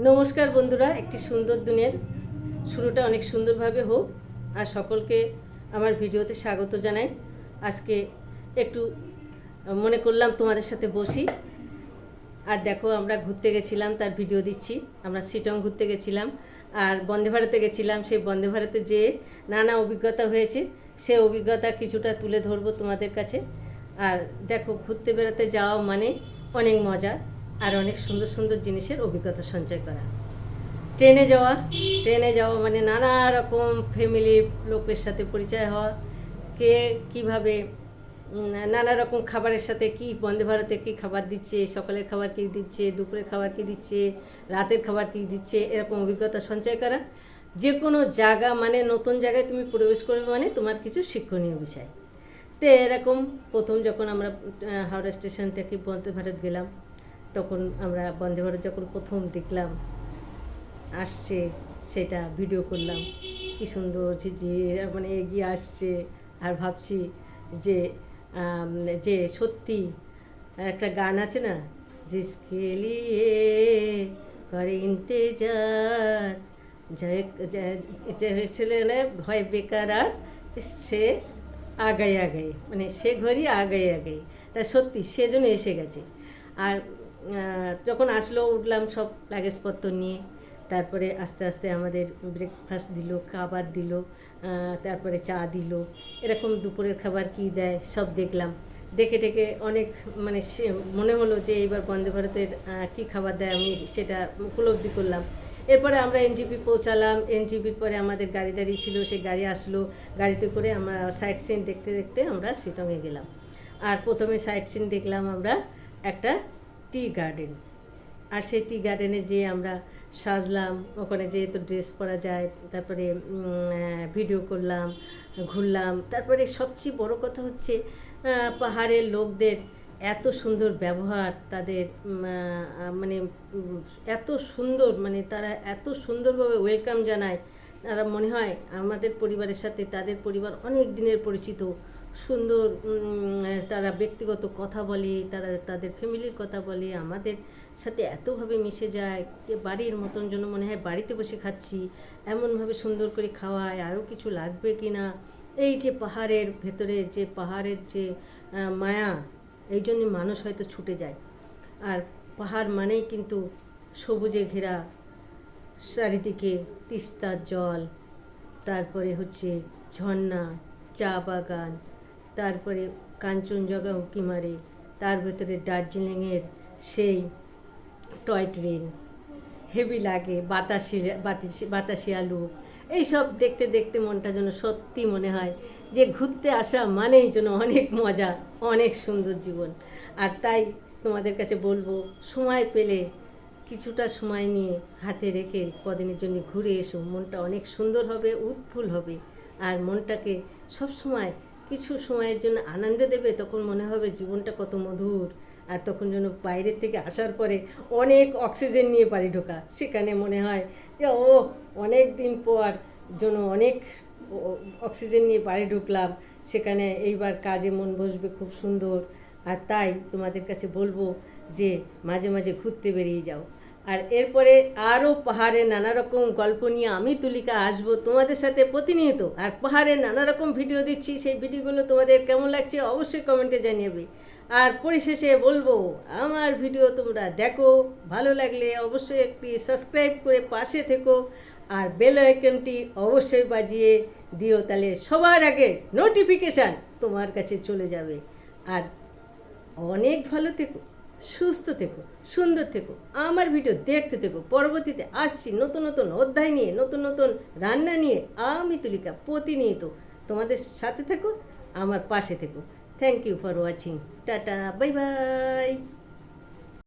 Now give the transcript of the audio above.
নমস্কার বন্ধুরা, একটি সুন্দর দিনের শুরুটা অনেক সুন্দরভাবে হোক আর সকলকে আমার ভিডিওতে স্বাগত জানাই। আজকে একটু মনে করলাম তোমাদের সাথে বসি। আর দেখো, আমরা ঘুরতে গেছিলাম, তার ভিডিও দিচ্ছি। আমরা শিটং ঘুরতে গেছিলাম আর বন্দে ভারতে গেছিলাম। সেই বন্দে ভারতে যে নানা অভিজ্ঞতা হয়েছে, সে অভিজ্ঞতা কিছুটা তুলে ধরবো তোমাদের কাছে। আর দেখো, ঘুরতে বেড়াতে যাওয়া মানে অনেক মজা আর অনেক সুন্দর সুন্দর জিনিসের অভিজ্ঞতা সঞ্চয় করা। ট্রেনে যাওয়া মানে নানা রকম ফ্যামিলির লোকের সাথে পরিচয় হওয়া, কে কীভাবে নানা রকম খাবারের সাথে কি বন্দে ভারতে কী খাবার দিচ্ছে, সকালের খাবার কী দিচ্ছে, দুপুরের খাবার কী দিচ্ছে, রাতের খাবার কী দিচ্ছে, এরকম অভিজ্ঞতা সঞ্চয় করা। যে কোনো জায়গা মানে নতুন জায়গায় তুমি প্রবেশ করবে মানে তোমার কিছু শিক্ষণীয় বিষয়। তো এরকম প্রথম যখন আমরা হাওড়া স্টেশন থেকে বন্দে ভারত গেলাম, তখন আমরা বন্দে ভারত যখন প্রথম দেখলাম আসছে, সেটা ভিডিও করলাম। কী সুন্দর ঝিঝির মানে এগিয়ে আসছে। আর ভাবছি যে যে সত্যি একটা গান আছে না, জিসকে লিয়ে করে ইন্তেজার, ছেলে ভয় বেকার আর সে আগাই আগাই, মানে সে ঘড়ি আগাই আগাই। তা সত্যি সেজন্য এসে গেছে। আর যখন আসলো, উঠলাম সব লাগেজপত্র নিয়ে। তারপরে আস্তে আস্তে আমাদের ব্রেকফাস্ট দিল, খাবার দিল, তারপরে চা দিল। এরকম দুপুরের খাবার কী দেয় সব দেখলাম। দেখে টেকে অনেক মানে মনে হলো যে এইবার বন্দে ভারতের কী খাবার দেয় আমি সেটা উপলব্ধি করলাম। এরপরে আমরা এনজিপি পৌঁছালাম। এনজিপির পরে আমাদের গাড়ি দাঁড়িয়ে ছিল, সেই গাড়ি আসলো। গাড়িতে করে আমরা সাইট সিন দেখতে দেখতে আমরা শিলংয়ে গেলাম। আর প্রথমে সাইট সিন দেখলাম আমরা একটা টি গার্ডেন। আর সেই টি গার্ডেনে যেয়ে আমরা সাজলাম, ওখানে যেয়ে তো ড্রেস পরা যায়। তারপরে ভিডিও করলাম, ঘুরলাম। তারপরে সবচেয়ে বড় কথা হচ্ছে পাহাড়ের লোকদের এত সুন্দর ব্যবহার, তাদের মানে এত সুন্দর, মানে তারা এত সুন্দরভাবে ওয়েলকাম জানায়। তারা মনে হয় আমাদের পরিবারের সাথে তাদের পরিবার অনেক দিনের পরিচিত। সুন্দর তারা ব্যক্তিগত কথা বলে, তারা তাদের ফ্যামিলির কথা বলে, আমাদের সাথে এতভাবে মিশে যায় যে বাড়ির মতন যেন মনে হয় বাড়িতে বসে খাচ্ছি। এমনভাবে সুন্দর করে খাওয়ায়, আরও কিছু লাগবে কি না। এই যে পাহাড়ের ভেতরে যে পাহাড়ের যে মায়া, এই জন্যে মানুষ হয়তো ছুটে যায়। আর পাহাড় মানেই কিন্তু সবুজে ঘেরা, চারিদিকে তিস্তার জল, তারপরে হচ্ছে ঝর্ণা, চা বাগান, তারপরে কাঞ্চনজঙ্ঘা উঁকি মারে, তার ভেতরে দার্জিলিংয়ের সেই টয় ট্রেন হেভি লাগে, বাতাসি আলু। এইসব দেখতে দেখতে মনটা যেন সত্যি মনে হয় যে ঘুরতে আসা মানেই যেন অনেক মজা, অনেক সুন্দর জীবন। আর তাই তোমাদের কাছে বলবো, সময় পেলে কিছুটা সময় নিয়ে হাতে রেখে কদিনের জন্য ঘুরে এসো। মনটা অনেক সুন্দর হবে, উৎফুল্ল হবে। আর মনটাকে সব সময় কিছু সময়ের জন্য আনন্দ দেবে, তখন মনে হবে জীবনটা কত মধুর। আর তখন যেন বাইরের থেকে আসার পরে অনেক অক্সিজেন নিয়ে বাড়ি ঢোকা, সেখানে মনে হয় যে অনেক দিন পর যেন অনেক অক্সিজেন নিয়ে বাড়ি ঢুকলাম। সেখানে এইবার কাজে মন বসবে খুব সুন্দর। আর তাই তোমাদের কাছে বলবো যে মাঝে মাঝে ঘুরতে বেরিয়ে যাও। আর এরপরে আরও পাহাড়ের নানা রকম গল্প নিয়ে আমি তুলিকা আসবো তোমাদের সাথে প্রতিনিয়ত। আর পাহাড়ের নানা রকম ভিডিও দিচ্ছি, সেই ভিডিওগুলো তোমাদের কেমন লাগছে অবশ্যই কমেন্টে জানিয়ে। আর পরিশেষে বলবো, আমার ভিডিও তোমরা দেখো, ভালো লাগলে অবশ্যই একটি সাবস্ক্রাইব করে পাশে থেকো। আর বেল আইকনটি অবশ্যই বাজিয়ে দিও, তাহলে সবার আগে নোটিফিকেশান তোমার কাছে চলে যাবে। আর অনেক ভালো থেকো, সুস্থ থেকো, সুন্দর থেকো, আমার ভিডিও দেখতে থেকো। পরবর্তীতে আসছি নতুন নতুন অধ্যায় নিয়ে, নতুন নতুন রান্না নিয়ে। আমি তুলিকা প্রতিনিয়ত তোমাদের সাথে থেকো, আমার পাশে থেকো। Thank you for watching. Tata, bye by.